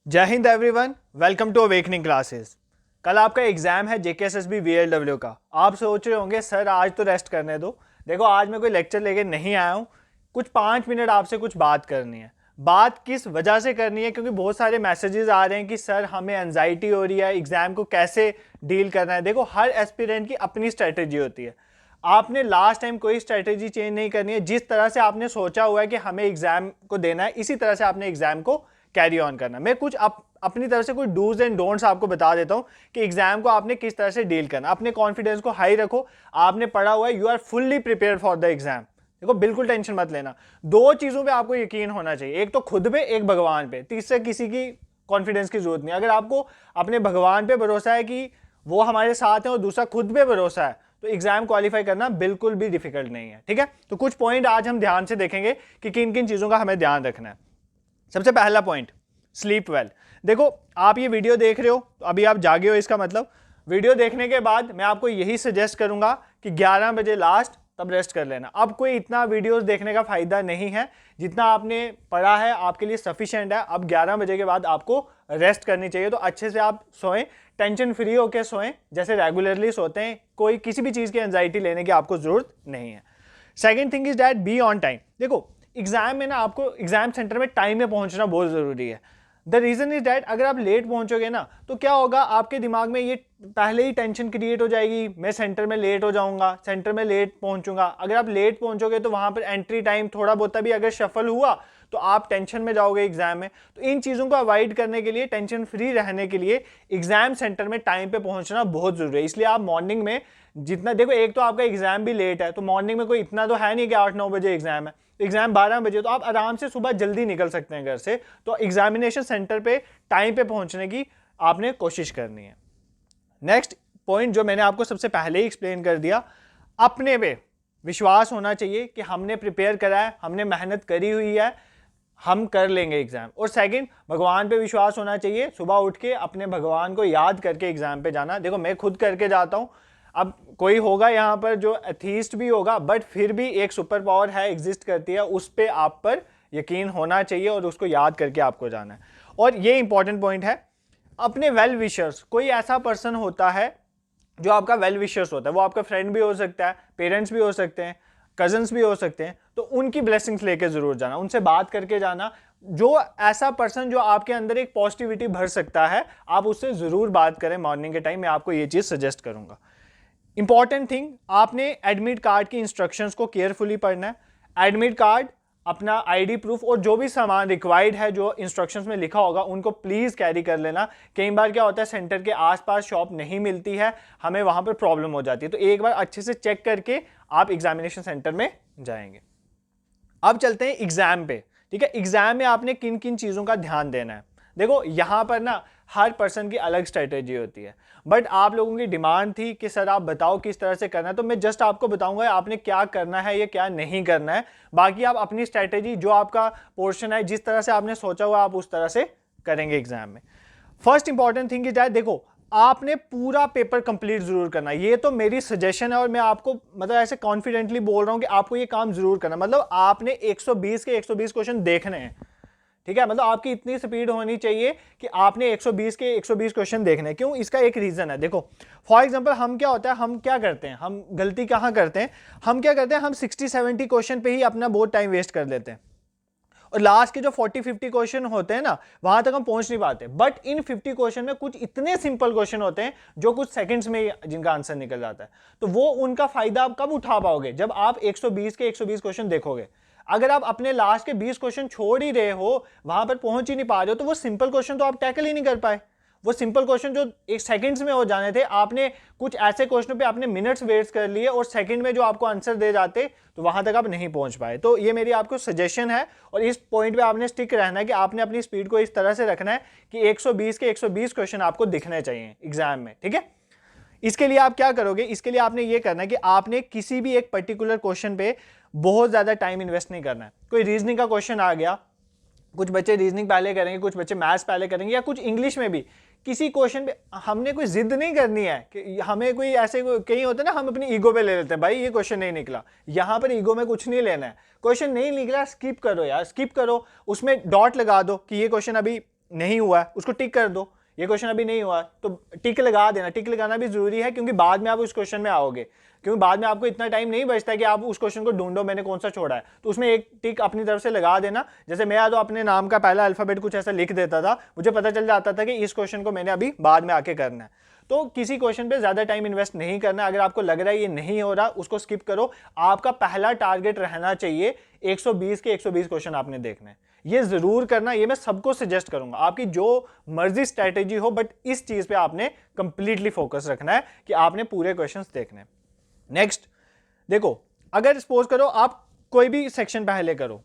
जय हिंद everyone, welcome to Awakening Classes. कल आपका एग्जाम है जेकेएसएसबी वीएलडब्ल्यू का। आप सोच रहे होंगे सर आज तो रेस्ट करने दो। देखो आज मैं कोई लेक्चर लेके नहीं आया हूँ, कुछ 5 मिनट आपसे कुछ बात करनी है। बात किस वजह से करनी है? क्योंकि बहुत सारे मैसेजेस आ रहे हैं कि सर हमें एंजाइटी हो रही है, एग्जाम को कैसे डील करना है। देखो हर एस्पिरेंट की अपनी स्ट्रेटेजी होती है। आपने लास्ट टाइम कोई स्ट्रेटेजी चेंज नहीं करनी है। जिस तरह से आपने सोचा हुआ है कि हमें एग्जाम को देना है, इसी तरह से आपने एग्जाम को कैरी ऑन करना। मैं कुछ अपनी तरफ से कुछ डूज एंड डोंट्स आपको बता देता हूं कि एग्जाम को आपने किस तरह से डील करना। अपने कॉन्फिडेंस को हाई रखो। आपने पढ़ा हुआ है, you are fully prepare for the exam. देखो बिल्कुल टेंशन मत लेना। दो चीजों पे आपको यकीन होना चाहिए, एक तो खुद पे, एक भगवान पे। तीसरे किसी की कॉन्फिडेंस की जरूरत नहीं। अगर आपको अपने भगवान पे भरोसा है कि वो हमारे साथ है और दूसरा खुद पे भरोसा है, तो एग्जाम क्वालिफाई करना बिल्कुल भी डिफिकल्ट नहीं है। ठीक है, तो कुछ पॉइंट आज हम ध्यान से देखेंगे कि किन किन चीजों का हमें ध्यान रखना है। सबसे पहला पॉइंट, स्लीप वेल। देखो आप ये वीडियो देख रहे हो तो अभी आप जागे हो, इसका मतलब वीडियो देखने के बाद मैं आपको यही सजेस्ट करूंगा कि 11 बजे लास्ट, तब रेस्ट कर लेना। अब कोई इतना वीडियोस देखने का फायदा नहीं है, जितना आपने पढ़ा है आपके लिए सफिशिएंट है। अब 11 बजे के बाद आपको रेस्ट करनी चाहिए, तो अच्छे से आप सोएं, टेंशन फ्री होकर सोएं, जैसे रेगुलरली सोते हैं। कोई किसी भी चीज़ की एंजाइटी लेने की आपको जरूरत नहीं है। Second thing is that be on time. देखो एग्जाम में ना आपको एग्जाम सेंटर में टाइम में पहुंचना बहुत जरूरी है। द रीजन इज डैट अगर आप लेट पहुंचोगे ना तो क्या होगा, आपके दिमाग में ये पहले ही टेंशन क्रिएट हो जाएगी, मैं सेंटर में लेट हो जाऊंगा, सेंटर में लेट पहुंचूंगा। अगर आप लेट पहुंचोगे तो वहां पर एंट्री टाइम थोड़ा बहुत भी अगर शफल हुआ तो आप टेंशन में जाओगे एग्जाम में। तो इन चीज़ों को अवॉइड करने के लिए, टेंशन फ्री रहने के लिए एग्जाम सेंटर में टाइम पे पहुंचना बहुत जरूरी है। इसलिए आप मॉर्निंग में जितना, देखो एक तो आपका एग्जाम भी लेट है, तो मॉर्निंग में कोई इतना तो है नहीं कि 8-9 बजे एग्जाम है, एग्जाम 12 बजे, तो आप आराम से सुबह जल्दी निकल सकते हैं घर से। तो एग्जामिनेशन सेंटर पे टाइम पे पहुंचने की आपने कोशिश करनी है। नेक्स्ट पॉइंट जो मैंने आपको सबसे पहले ही एक्सप्लेन कर दिया, अपने पे विश्वास होना चाहिए कि हमने प्रिपेयर करा है, हमने मेहनत करी हुई है, हम कर लेंगे एग्जाम। और सेकंड, भगवान पे विश्वास होना चाहिए। सुबह उठ के अपने भगवान को याद करके एग्जाम पे जाना। देखो मैं खुद करके जाता हूँ, अब कोई होगा यहाँ पर जो एथीस्ट भी होगा, बट फिर भी एक सुपर पावर है, एग्जिस्ट करती है, उस पर आप पर यकीन होना चाहिए और उसको याद करके आपको जाना है। और ये इंपॉर्टेंट पॉइंट है, अपने वेल विशर्स, कोई ऐसा पर्सन होता है जो आपका वेल विशर्स होता है, वो आपका फ्रेंड भी हो सकता है, पेरेंट्स भी हो सकते हैं, कजन्स भी हो सकते हैं, तो उनकी ब्लेसिंग्स लेके जरूर जाना, उनसे बात करके जाना। जो ऐसा पर्सन जो आपके अंदर एक पॉजिटिविटी भर सकता है, आप उससे जरूर बात करें मॉर्निंग के टाइम। मैं आपको ये चीज सजेस्ट करूंगा। इंपॉर्टेंट थिंग, आपने एडमिट कार्ड की इंस्ट्रक्शंस को केयरफुली पढ़ना है। एडमिट कार्ड, अपना आईडी प्रूफ और जो भी सामान रिक्वायर्ड है जो इंस्ट्रक्शंस में लिखा होगा, उनको प्लीज कैरी कर लेना। कई बार क्या होता है, सेंटर के आसपास शॉप नहीं मिलती है, हमें वहां पर प्रॉब्लम हो जाती है। तो एक बार अच्छे से चेक करके आप एग्जामिनेशन सेंटर में जाएंगे। अब चलते हैं एग्जाम पे। ठीक है, एग्जाम में आपने किन किन चीजों का ध्यान देना है। देखो यहां पर ना हर पर्सन की अलग स्ट्रेटेजी होती है, बट आप लोगों की डिमांड थी कि सर आप बताओ किस तरह से करना है, तो मैं जस्ट आपको बताऊंगा आपने क्या करना है या क्या नहीं करना है। बाकी आप अपनी स्ट्रेटेजी, जो आपका पोर्शन है, जिस तरह से आपने सोचा हुआ आप उस तरह से करेंगे एग्जाम में। First important thing is that, देखो आपने पूरा पेपर कंप्लीट जरूर करना है। ये तो मेरी सजेशन है और मैं आपको मतलब ऐसे कॉन्फिडेंटली बोल रहा हूं कि आपको ये काम जरूर करना। मतलब आपने 120 के 120 क्वेश्चन देखने हैं। ठीक है, मतलब आपकी इतनी स्पीड होनी चाहिए कि आपने 120 के 120 क्वेश्चन देखने हैं। क्यों? इसका एक रीजन है। देखो फॉर एग्जांपल हम क्या होता है, हम क्या करते हैं, हम गलती कहां करते हैं, हम क्या करते हैं, हम 60-70 क्वेश्चन पे ही अपना बहुत टाइम वेस्ट कर लेते हैं और लास्ट के जो 40-50 क्वेश्चन होते हैं ना, वहां तक हम पहुंच नहीं पाते। बट इन 50 क्वेश्चन में कुछ इतने सिंपल क्वेश्चन होते हैं जो कुछ सेकंड्स में जिनका आंसर निकल जाता है। तो वो उनका फायदा आप कब उठा पाओगे, जब आप 120 के 120 क्वेश्चन देखोगे। अगर आप अपने लास्ट के 20 क्वेश्चन छोड़ ही रहे हो, वहां पर पहुंच ही नहीं पा रहे हो, तो वो सिंपल क्वेश्चन तो आप टैकल ही नहीं कर पाए। वो सिंपल क्वेश्चन जो एक सेकंड्स में हो जाने थे, आपने कुछ ऐसे क्वेश्चनों पे आपने मिनट्स वेस्ट कर लिए और सेकंड में जो आपको आंसर दे जाते, तो वहां तक आप नहीं पहुंच पाए। तो ये मेरी आपको सजेशन है और इस पॉइंट पे आपने स्टिक रहना है कि आपने अपनी स्पीड को इस तरह से रखना है कि 120 के 120 क्वेश्चन आपको दिखने चाहिए एग्जाम में। ठीक है, इसके लिए आप क्या करोगे, इसके लिए आपने ये करना है कि आपने किसी भी एक पर्टिकुलर क्वेश्चन पे बहुत ज्यादा टाइम इन्वेस्ट नहीं करना है। कोई रीजनिंग का क्वेश्चन आ गया, कुछ बच्चे रीजनिंग पहले करेंगे, कुछ बच्चे मैथ्स पहले करेंगे, या कुछ इंग्लिश में भी किसी क्वेश्चन पे हमने कोई जिद नहीं करनी है कि हमें कोई ऐसे कहीं होते हैं ना, हम अपनी ईगो पे ले लेते हैं, भाई ये क्वेश्चन नहीं निकला। यहां पर ईगो में कुछ नहीं लेना है। क्वेश्चन नहीं निकला, स्किप करो यार, स्किप करो, उसमें डॉट लगा दो कि ये क्वेश्चन अभी नहीं हुआ है उसको टिक कर दो, ये क्वेश्चन अभी नहीं हुआ तो टिक लगा देना। टिक लगाना भी जरूरी है क्योंकि बाद में आप उस क्वेश्चन में आओगे, क्योंकि बाद में आपको इतना टाइम नहीं बचता है कि आप उस क्वेश्चन को ढूंढो मैंने कौन सा छोड़ा है, तो उसमें एक टिक अपनी तरफ से लगा देना। जैसे मैं तो अपने नाम का पहला अल्फाबेट कुछ ऐसा लिख देता था, मुझे पता चल जाता था कि इस क्वेश्चन को मैंने अभी बाद में आके करना है। तो किसी क्वेश्चन पे ज्यादा टाइम इन्वेस्ट नहीं करना। अगर आपको लग रहा है ये नहीं हो रहा उसको स्किप करो। आपका पहला टारगेट रहना चाहिए 120 के 120 क्वेश्चन आपने देखने हैं, ये जरूर करना। ये मैं सबको सजेस्ट करूंगा, आपकी जो मर्जी स्ट्रेटेजी हो, बट इस चीज पे आपने कंप्लीटली फोकस रखना है कि आपने पूरे क्वेश्चंस देखने हैं। नेक्स्ट देखो, अगर सपोज करो आप कोई भी सेक्शन पहले करो,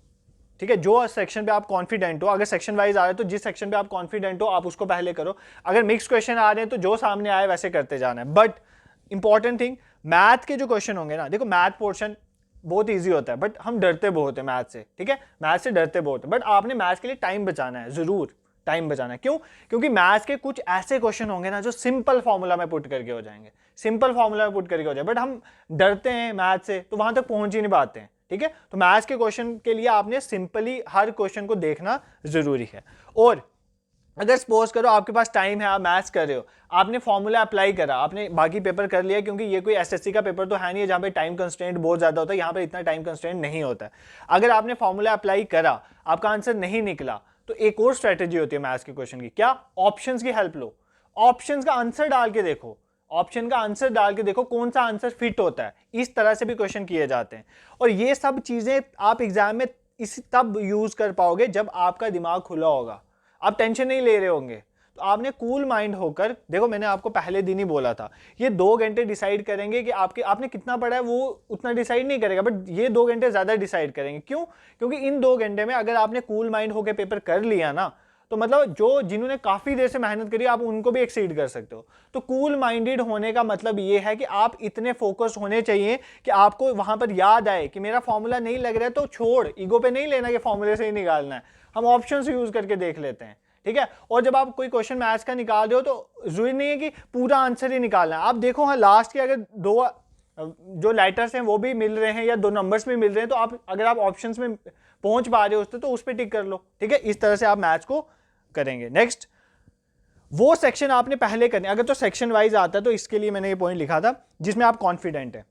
ठीक है, जो सेक्शन पे आप कॉन्फिडेंट हो, अगर सेक्शन वाइज आ रहे हैं तो जिस सेक्शन पे आप कॉन्फिडेंट हो आप उसको पहले करो। अगर मिक्स क्वेश्चन आ रहे हैं तो जो सामने आए वैसे करते जाना है। बट इंपॉर्टेंट थिंग, मैथ के जो क्वेश्चन होंगे ना, देखो मैथ पोर्शन बहुत इजी होता है बट हम डरते बहुत है मैथ से, ठीक है, मैथ से डरते बहुत है। बट आपने मैथ्स के लिए टाइम बचाना है, जरूर टाइम बचाना है। क्यों? क्योंकि मैथ्स के कुछ ऐसे क्वेश्चन होंगे ना जो सिंपल फॉर्मूला में पुट करके हो जाएंगे, सिंपल फॉर्मूला में पुट करके हो जाए, बट हम डरते हैं मैथ से तो वहां तक पहुंच ही नहीं पाते हैं, ठीक है। तो मैथ्स के क्वेश्चन के लिए आपने सिंपली हर क्वेश्चन को देखना जरूरी है। और अगर सपोज करो आपके पास टाइम है, आप मैथ्स कर रहे हो, आपने फॉर्मूला अप्लाई करा, आपने बाकी पेपर कर लिया, क्योंकि ये कोई एसएससी का पेपर तो है नहीं है जहां पे टाइम कंस्ट्रेंट बहुत ज्यादा होता है, यहाँ पे इतना टाइम कंस्ट्रेंट नहीं होता है। अगर आपने फॉर्मूला अप्लाई करा, आपका आंसर नहीं निकला, तो एक और स्ट्रेटेजी होती है मैथ्स के क्वेश्चन की, क्या? ऑप्शंस की हेल्प लो। ऑप्शंस का आंसर डाल के देखो, ऑप्शन का आंसर डाल के देखो कौन सा आंसर फिट होता है। इस तरह से भी क्वेश्चन किए जाते हैं। और ये सब चीजें आप एग्जाम में इस तब यूज कर पाओगे जब आपका दिमाग खुला होगा, आप टेंशन नहीं ले रहे होंगे। तो आपने कूल माइंड होकर देखो, मैंने आपको पहले दिन ही बोला था ये 2 घंटे डिसाइड करेंगे कि आपने कितना पढ़ा है, वो उतना डिसाइड नहीं करेगा, बट ये 2 घंटे ज्यादा डिसाइड करेंगे। क्यों? क्योंकि इन 2 घंटे में अगर आपने कूल माइंड होकर पेपर कर लिया ना, तो मतलब जो जिन्होंने काफी देर से मेहनत करी आप उनको भी एक्सीड कर सकते हो। तो कूल माइंडेड होने का मतलब ये है कि आप इतने फोकस होने चाहिए कि आपको वहां पर याद आए कि मेरा फॉर्मूला नहीं लग रहा है तो छोड़, ईगो पे नहीं लेना कि फॉर्मूले से ही निकालना है, हम ऑप्शंस यूज करके देख लेते हैं, ठीक है। और जब आप कोई क्वेश्चन मैथ्स का निकाल रहे हो तो जरूरी नहीं है कि पूरा आंसर ही निकालना है। आप देखो हाँ, लास्ट के अगर 2 जो लेटर्स हैं वो भी मिल रहे हैं या 2 नंबर्स भी मिल रहे हैं, तो आप अगर आप ऑप्शंस में पहुंच पा रहे हो उससे, तो उस पर टिक कर लो, ठीक है। इस तरह से आप मैथ्स को करेंगे। नेक्स्ट, वो सेक्शन आपने पहले करने, अगर तो सेक्शन वाइज आता है तो इसके लिए मैंने ये पॉइंट लिखा था जिसमें आप कॉन्फिडेंट है,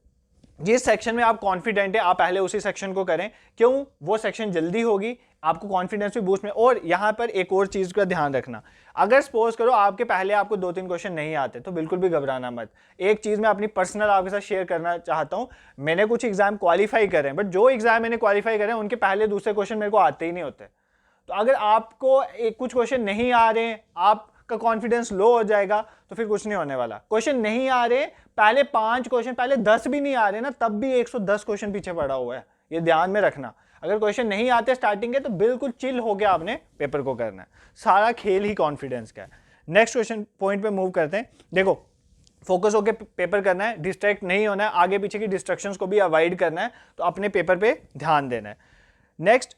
जिस सेक्शन में आप कॉन्फिडेंट है आप पहले उसी सेक्शन को करें। क्यों? वो सेक्शन जल्दी होगी, आपको कॉन्फिडेंस भी बूस्ट में। और यहां पर एक और चीज का ध्यान रखना, अगर सपोज करो आपके पहले आपको 2-3 क्वेश्चन नहीं आते तो बिल्कुल भी घबराना मत। एक चीज मैं अपनी पर्सनल आपके साथ शेयर करना चाहता हूं, मैंने कुछ एग्जाम क्वालिफाई करे, बट जो एग्जाम मैंने क्वालिफाई करे उनके पहले दूसरे क्वेश्चन मेरे को आते ही नहीं होते। तो अगर आपको कुछ क्वेश्चन नहीं आ रहे हैं, आपका कॉन्फिडेंस लो हो जाएगा, तो फिर कुछ नहीं होने वाला। क्वेश्चन नहीं आ रहे, पहले 5 क्वेश्चन, पहले 10 भी नहीं आ रहे ना, तब भी 110 क्वेश्चन पीछे पड़ा हुआ है, ये ध्यान में रखना। अगर क्वेश्चन नहीं आते स्टार्टिंग के तो बिल्कुल चिल हो गया, आपने पेपर को करना है। सारा खेल ही कॉन्फिडेंस का है। नेक्स्ट क्वेश्चन पॉइंट पे मूव करते हैं। देखो, फोकस होकर पेपर करना है, डिस्ट्रैक्ट नहीं होना है, आगे पीछे की डिस्ट्रैक्शंस को भी अवॉइड करना है, तो अपने पेपर पे ध्यान देना है। नेक्स्ट,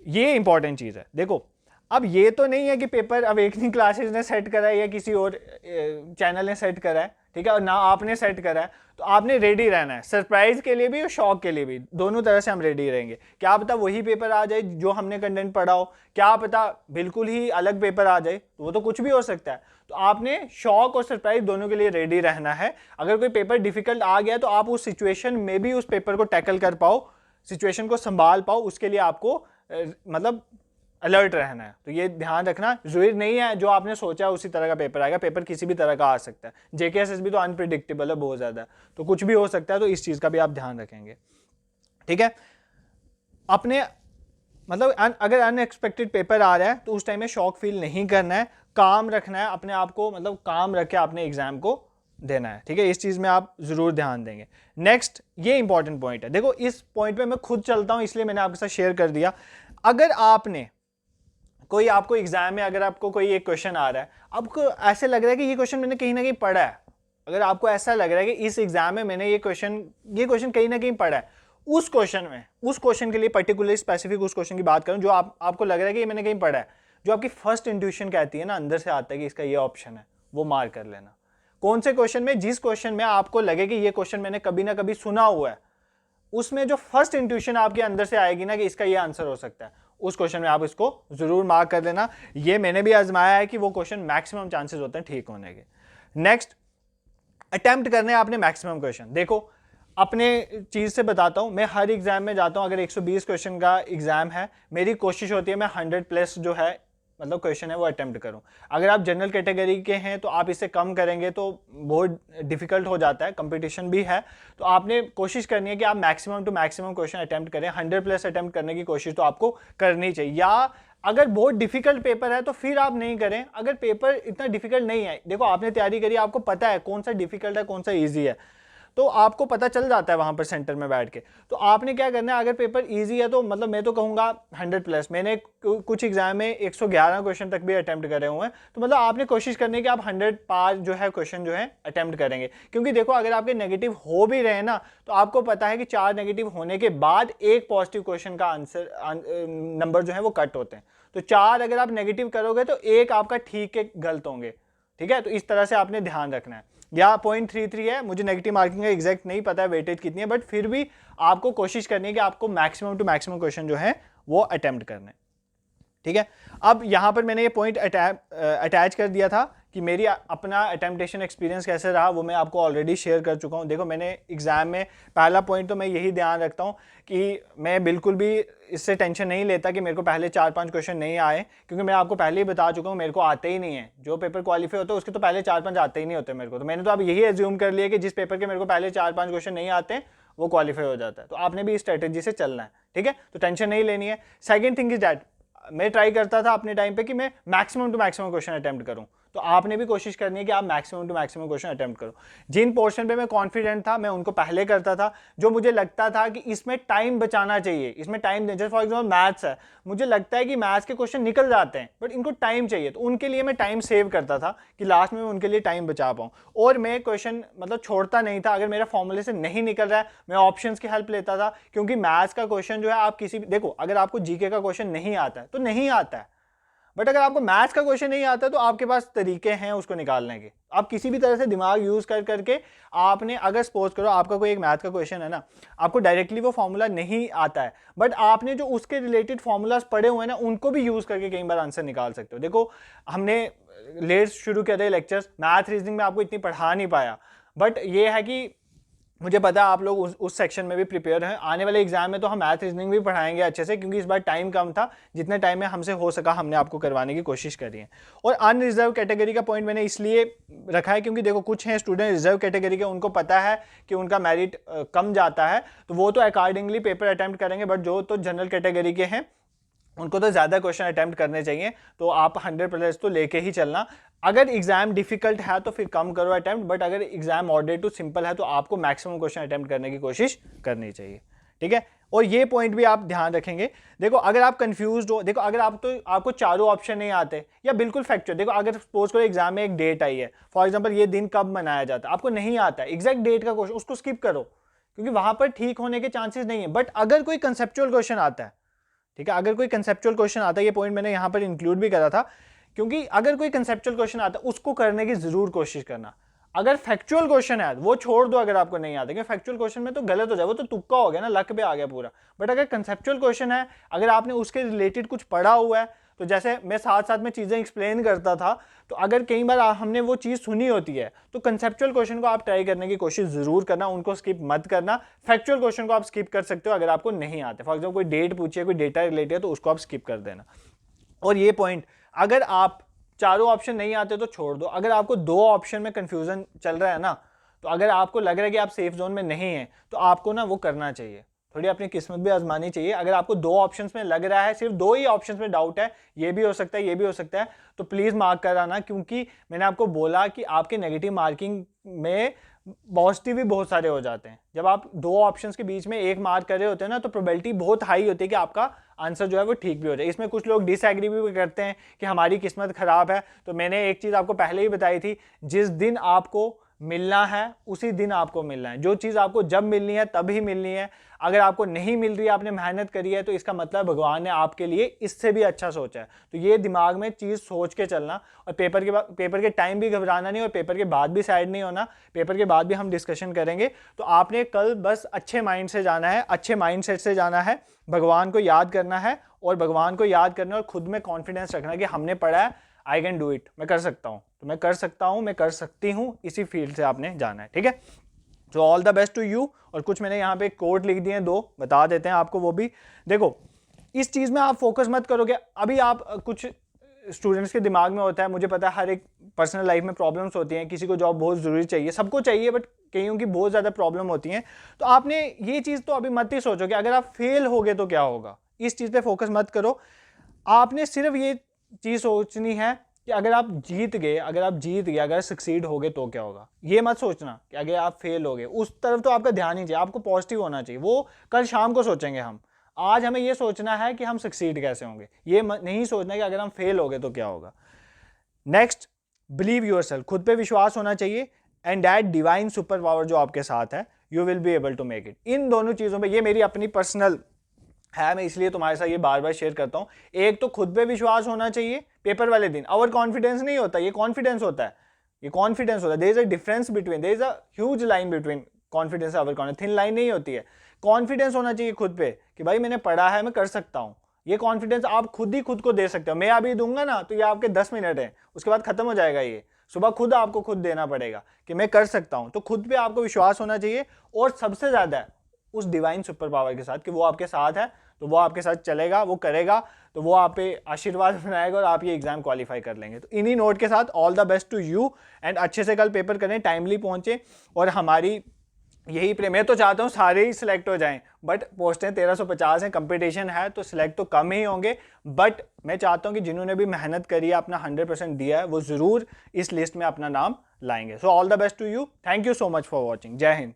ये इंपॉर्टेंट चीज है। देखो, अब ये तो नहीं है कि पेपर अवेकनिंग क्लासेस ने सेट करा है या किसी और चैनल ने सेट करा है, ठीक है, और ना आपने सेट करा है, तो आपने रेडी रहना है, सरप्राइज के लिए भी और शॉक के लिए भी, दोनों तरह से हम रेडी रहेंगे। क्या पता वही पेपर आ जाए जो हमने कंटेंट पढ़ा हो, क्या पता बिल्कुल ही अलग पेपर आ जाए, तो वो तो कुछ भी हो सकता है। तो आपने शॉक और सरप्राइज दोनों के लिए रेडी रहना है। अगर कोई पेपर डिफिकल्ट आ गया तो आप उस सिचुएशन में भी उस पेपर को टैकल कर पाओ, सिचुएशन को संभाल पाओ, उसके लिए आपको मतलब अलर्ट रहना है। तो ये ध्यान रखना, जरूरी नहीं है जो आपने सोचा है उसी तरह का पेपर आएगा, पेपर किसी भी तरह का आ सकता है। जेकेएसएसबी तो अनप्रिडिक्टेबल है बहुत ज्यादा, तो कुछ भी हो सकता है, तो इस चीज का भी आप ध्यान रखेंगे, ठीक है। अपने मतलब अगर अनएक्सपेक्टेड पेपर आ रहा है तो उस टाइम में शॉक फील नहीं करना है, काम रखना है अपने आप को, मतलब काम रख के अपने एग्जाम को देना है, ठीक है। इस चीज में आप जरूर ध्यान देंगे। नेक्स्ट, ये इंपॉर्टेंट पॉइंट है। देखो, इस पॉइंट पे मैं खुद चलता हूं इसलिए मैंने आपके साथ शेयर कर दिया। अगर आपने कोई, आपको एग्जाम में अगर आपको कोई एक क्वेश्चन आ रहा है, आपको ऐसे लग रहा है कि ये क्वेश्चन मैंने कहीं ना कहीं पढ़ा है, अगर आपको ऐसा लग रहा है कि इस एग्जाम में मैंने ये क्वेश्चन कहीं ना कहीं पढ़ा है, उस क्वेश्चन के लिए पर्टिकुलर स्पेसिफिक उस क्वेश्चन की बात करूं जो आपको लग रहा है कि ये मैंने कहीं पढ़ा है, जो आपकी फर्स्ट इंट्यूशन कहती है ना, अंदर से आता है कि इसका ये ऑप्शन है, वो मार्क कर लेना। कौन से क्वेश्चन में? जिस क्वेश्चन में आपको लगे कि ये क्वेश्चन मैंने कभी ना कभी सुना हुआ है, उसमें जो फर्स्ट इंट्यूशन आपके अंदर से आएगी ना कि इसका ये आंसर हो सकता है, उस क्वेश्चन में आप इसको जरूर मार्क कर लेना। ये मैंने भी आजमाया है कि वो क्वेश्चन मैक्सिमम चांसेस होते हैं ठीक होने के। नेक्स्ट, अटेम्प्ट करने आपने मैक्सिमम क्वेश्चन। देखो अपने चीज़ से बताता हूँ, मैं हर एग्जाम में जाता हूँ, अगर 120 क्वेश्चन का एग्जाम है, मेरी कोशिश होती है मैं 100 प्लस जो है मतलब क्वेश्चन है वो अटेम्प्ट करूं। अगर आप जनरल कैटेगरी के हैं तो आप इससे कम करेंगे तो बहुत डिफिकल्ट हो जाता है, कंपटीशन भी है। तो आपने कोशिश करनी है कि आप maximum to maximum question attempt करें, 100 प्लस अटेम्प्ट करने की कोशिश तो आपको करनी चाहिए। या अगर बहुत डिफिकल्ट पेपर है तो फिर आप नहीं करें। अगर पेपर इतना डिफिकल्ट नहीं है, देखो आपने तैयारी करी, आपको पता है कौन सा डिफिकल्ट है कौन सा ईजी है, तो आपको पता चल जाता है वहां पर सेंटर में बैठ के। तो आपने क्या करना है, अगर पेपर इजी है तो मतलब मैं तो कहूंगा 100 प्लस। मैंने कुछ एग्जाम में 111 क्वेश्चन तक भी अटेम्प्ट करे हुए हैं, तो मतलब आपने कोशिश करनी है कि आप 100 पार जो है क्वेश्चन जो है अटेम्प्ट करेंगे। क्योंकि देखो अगर आपके नेगेटिव हो भी रहे ना, तो आपको पता है कि 4 नेगेटिव होने के बाद एक पॉजिटिव क्वेश्चन का आंसर नंबर जो है वो कट होते हैं। तो 4 अगर आप नेगेटिव करोगे तो एक आपका ठीक है गलत होंगे, ठीक है। तो इस तरह से आपने ध्यान रखना है। या 0.33 है, मुझे नेगेटिव मार्किंग का एग्जैक्ट नहीं पता है वेटेज कितनी है, बट फिर भी आपको कोशिश करनी है कि आपको मैक्सिमम टू मैक्सिमम क्वेश्चन जो है वो अटेम्प्ट करने, ठीक है। अब यहां पर मैंने ये पॉइंट अटैच कर दिया था कि मेरी अपना अटेम्प्टेशन एक्सपीरियंस कैसे रहा, वो मैं आपको ऑलरेडी शेयर कर चुका हूं। देखो मैंने एग्जाम में पहला पॉइंट तो मैं यही ध्यान रखता हूं कि मैं बिल्कुल भी इससे टेंशन नहीं लेता कि मेरे को पहले 4-5 क्वेश्चन नहीं आए, क्योंकि मैं आपको पहले ही बता चुका हूं मेरे को आते ही नहीं है। जो पेपर क्वालिफाई होता है उसके तो पहले 4-5 आते ही नहीं होते मेरे को। तो मैंने तो अब यही एज्यूम कर लिया कि जिस पेपर के मेरे को पहले 4-5 क्वेश्चन नहीं आते हैं वो क्वालिफाई हो जाता है। तो आपने भी इस स्ट्रेटेजी से चलना है, ठीक है। तो टेंशन नहीं लेनी है। सेकेंड थिंग इज दैट मैं ट्राई करता था अपने टाइम पे कि मैं maximum to maximum question attempt करूं। तो आपने भी कोशिश करनी है कि आप maximum to maximum question attempt करो। जिन पोर्शन पे मैं कॉन्फिडेंट था मैं उनको पहले करता था। जो मुझे लगता था कि इसमें टाइम बचाना चाहिए, इसमें टाइम जैसे फॉर एग्जाम्पल मैथ्स है, मुझे लगता है कि मैथ्स के क्वेश्चन निकल जाते हैं बट इनको टाइम चाहिए, तो उनके लिए मैं टाइम सेव करता था कि लास्ट में मैं उनके लिए टाइम बचा पाऊँ। और मैं क्वेश्चन मतलब छोड़ता नहीं था। अगर मेरा फॉर्मूले से नहीं निकल रहा है मैं ऑप्शंस की हेल्प लेता था, क्योंकि मैथ्स का क्वेश्चन जो है आप किसी भी देखो, अगर आपको जीके का क्वेश्चन नहीं आता है तो नहीं आता है, बट अगर आपको मैथ्स का क्वेश्चन नहीं आता तो आपके पास तरीके हैं उसको निकालने के। आप किसी भी तरह से दिमाग यूज कर करके आपने, अगर सपोज करो आपका कोई एक मैथ का क्वेश्चन है ना, आपको डायरेक्टली वो फॉर्मूला नहीं आता है बट आपने जो उसके रिलेटेड फॉर्मूलाज पढ़े हुए हैं ना उनको भी यूज करके कई बार आंसर निकाल सकते हो। देखो हमने लेट शुरू किया था लेक्चर्स, मैथ रीजनिंग में आपको इतनी पढ़ा नहीं पाया, बट ये है कि मुझे पता है आप लोग उस सेक्शन में भी प्रिपेयर हैं। आने वाले एग्जाम में तो हम मैथ रीजनिंग भी पढ़ाएंगे अच्छे से, क्योंकि इस बार टाइम कम था, जितने टाइम में हमसे हो सका हमने आपको करवाने की कोशिश करी है। और अनरिजर्व कैटेगरी का पॉइंट मैंने इसलिए रखा है क्योंकि देखो कुछ हैं स्टूडेंट रिजर्व कैटेगरी के, उनको पता है कि उनका मेरिट कम जाता है तो वो तो अकॉर्डिंगली पेपर अटेम्प्ट करेंगे, बट जो तो जनरल कैटेगरी के हैं उनको तो ज़्यादा क्वेश्चन अटेम्प्ट करने चाहिए। तो आप 100% तो लेके ही चलना। अगर एग्जाम डिफिकल्ट है तो फिर कम करो अटेम्प्ट, बट अगर एग्जाम मॉडरेट टू सिंपल है तो आपको मैक्सिमम क्वेश्चन अटेम्प्ट करने की कोशिश करनी चाहिए, ठीक है। और ये पॉइंट भी आप ध्यान रखेंगे। देखो अगर आप कंफ्यूज्ड हो, देखो अगर आपको चारों ऑप्शन नहीं आते या बिल्कुल फैक्चुअल, देखो अगर सपोज करो एग्जाम में एक डेट आई है, फॉर एग्जाम्पल ये दिन कब मनाया जाता है, आपको नहीं आता है एग्जैक्ट डेट का क्वेश्चन, उसको स्किप करो क्योंकि वहां पर ठीक होने के चांसेस नहीं है। बट अगर कोई कंसेप्चुअल क्वेश्चन आता है, ठीक है, अगर कोई कंसेप्चुअल क्वेश्चन आता है, ये पॉइंट मैंने यहां पर इंक्लूड भी करा था, क्योंकि अगर कोई कंसेप्चुअल क्वेश्चन आता है उसको करने की जरूर कोशिश करना। अगर फैक्चुअल क्वेश्चन है वो छोड़ दो अगर आपको नहीं आता, क्योंकि फैक्चुअल क्वेश्चन में तो गलत हो जाए, वो तो तुक्का हो गया ना, लक पे आ गया पूरा। बट अगर कंसेप्चुअल क्वेश्चन है, अगर आपने उसके रिलेटेड कुछ पढ़ा हुआ है, तो जैसे मैं साथ साथ में चीजें एक्सप्लेन करता था, तो अगर कई बार हमने वो चीज सुनी होती है तो कंसेप्चुअल क्वेश्चन को आप ट्राई करने की कोशिश जरूर करना, उनको स्किप मत करना। फैक्चुअल क्वेश्चन को आप स्किप कर सकते हो अगर आपको नहीं आते। फॉर एग्जाम्पल कोई डेट पूछिए, कोई डेटा रिलेटेड है तो उसको आप स्किप कर देना। और ये पॉइंट, अगर आप चारों ऑप्शन नहीं आते तो छोड़ दो। अगर आपको 2 ऑप्शन में कंफ्यूजन चल रहा है ना, तो अगर आपको लग रहा है कि आप सेफ जोन में नहीं है तो आपको ना वो करना चाहिए, थोड़ी अपनी किस्मत भी आजमानी चाहिए। अगर आपको 2 ऑप्शंस में लग रहा है, सिर्फ 2 ही ऑप्शंस में डाउट है, ये भी हो सकता है ये भी हो सकता है, तो प्लीज मार्क कराना, क्योंकि मैंने आपको बोला कि आपके नेगेटिव मार्किंग में पॉजिटिव भी बहुत सारे हो जाते हैं। जब आप 2 ऑप्शंस के बीच में एक मार्क कर रहे होते हैं ना, तो प्रोबेबिलिटी बहुत हाई होती है कि आपका आंसर जो है वो ठीक भी हो जाए। इसमें कुछ लोग डिसएग्री भी करते हैं कि हमारी किस्मत खराब है। तो मैंने एक चीज आपको पहले ही बताई थी, जिस दिन आपको मिलना है उसी दिन आपको मिलना है। जो चीज आपको जब मिलनी है तभी मिलनी है। अगर आपको नहीं मिल रही है, आपने मेहनत करी है, तो इसका मतलब भगवान ने आपके लिए इससे भी अच्छा सोचा है। तो ये दिमाग में चीज सोच के चलना, और पेपर के टाइम भी घबराना नहीं, और पेपर के बाद भी साइड नहीं होना। पेपर के बाद भी हम डिस्कशन करेंगे। तो आपने कल बस अच्छे माइंड से जाना है, अच्छे माइंड सेट से जाना है, भगवान को याद करना है और भगवान को याद करना और खुद में कॉन्फिडेंस रखना कि हमने पढ़ा है, आई कैन डू इट, मैं कर सकता हूँ, तो मैं कर सकता हूँ, मैं कर सकती हूँ, इसी फील्ड से आपने जाना है, ठीक है। So all the best to you. और कुछ मैंने यहाँ पे कोट लिख दिए हैं, 2 बता देते हैं आपको वो भी। देखो इस चीज़ में आप फोकस मत करोगे। अभी आप कुछ स्टूडेंट्स के दिमाग में होता है, मुझे पता है हर एक पर्सनल लाइफ में प्रॉब्लम्स होती हैं, किसी को जॉब बहुत ज़रूरी चाहिए, सबको चाहिए, बट कईयों की बहुत ज़्यादा प्रॉब्लम होती हैं। तो आपने ये चीज़ तो अभी मत ही सोचो कि अगर आप फेल हो गए तो क्या होगा, इस चीज़ पे फोकस मत करो। आपने सिर्फ ये चीज़ सोचनी है कि अगर आप जीत गए, अगर सक्सीड हो गए तो क्या होगा। ये मत सोचना कि अगर आप फेल हो गए, उस तरफ तो आपका ध्यान ही चाहिए, आपको पॉजिटिव होना चाहिए। वो कल शाम को सोचेंगे हम, आज हमें ये सोचना है कि हम सक्सीड कैसे होंगे। ये नहीं सोचना कि अगर हम फेल हो गए तो क्या होगा। नेक्स्ट, बिलीव योरसेल्फ, खुद पे विश्वास होना चाहिए। And that divine super power जो आपके साथ है, you will be able to make it. इन दोनों चीज़ों पे, ये मेरी अपनी पर्सनल है, मैं इसलिए तुम्हारे साथ ये बार बार शेयर करता हूँ। एक तो खुद पे विश्वास होना चाहिए, पेपर वाले दिन ओवर कॉन्फिडेंस नहीं होता, ये कॉन्फिडेंस होता है, ये कॉन्फिडेंस होता है। There is a difference between, there is a huge line between confidence over confidence, thin line नहीं होती है। कॉन्फिडेंस होना चाहिए खुद पे कि भाई मैंने पढ़ा है, मैं कर सकता हूँ। ये कॉन्फिडेंस आप खुद ही खुद को दे सकते हो। मैं अभी दूंगा ना तो ये आपके 10 मिनट है, उसके बाद खत्म हो जाएगा। ये सुबह खुद आपको खुद देना पड़ेगा कि मैं कर सकता हूँ। तो खुद पे आपको विश्वास होना चाहिए, और सबसे ज्यादा उस डिवाइन सुपर पावर के साथ कि वो आपके साथ है, तो वो आपके साथ चलेगा, वो करेगा, तो वो आप पे आशीर्वाद बनाएगा और आप ये एग्जाम क्वालिफाई कर लेंगे। तो इन्हीं नोट के साथ all the best to you, and अच्छे से कल पेपर करें, टाइमली पहुंचे। और हमारी यही प्रे, मैं तो चाहता हूँ सारे ही सिलेक्ट हो जाएं, बट पोस्टें 1350 हैं, कंपटीशन है, तो सिलेक्ट तो कम ही होंगे। बट मैं चाहता हूँ कि जिन्होंने भी मेहनत करी है, अपना 100% दिया है, वो जरूर इस लिस्ट में अपना नाम लाएंगे। So all the best to you, thank you so much for watching. जय हिंद।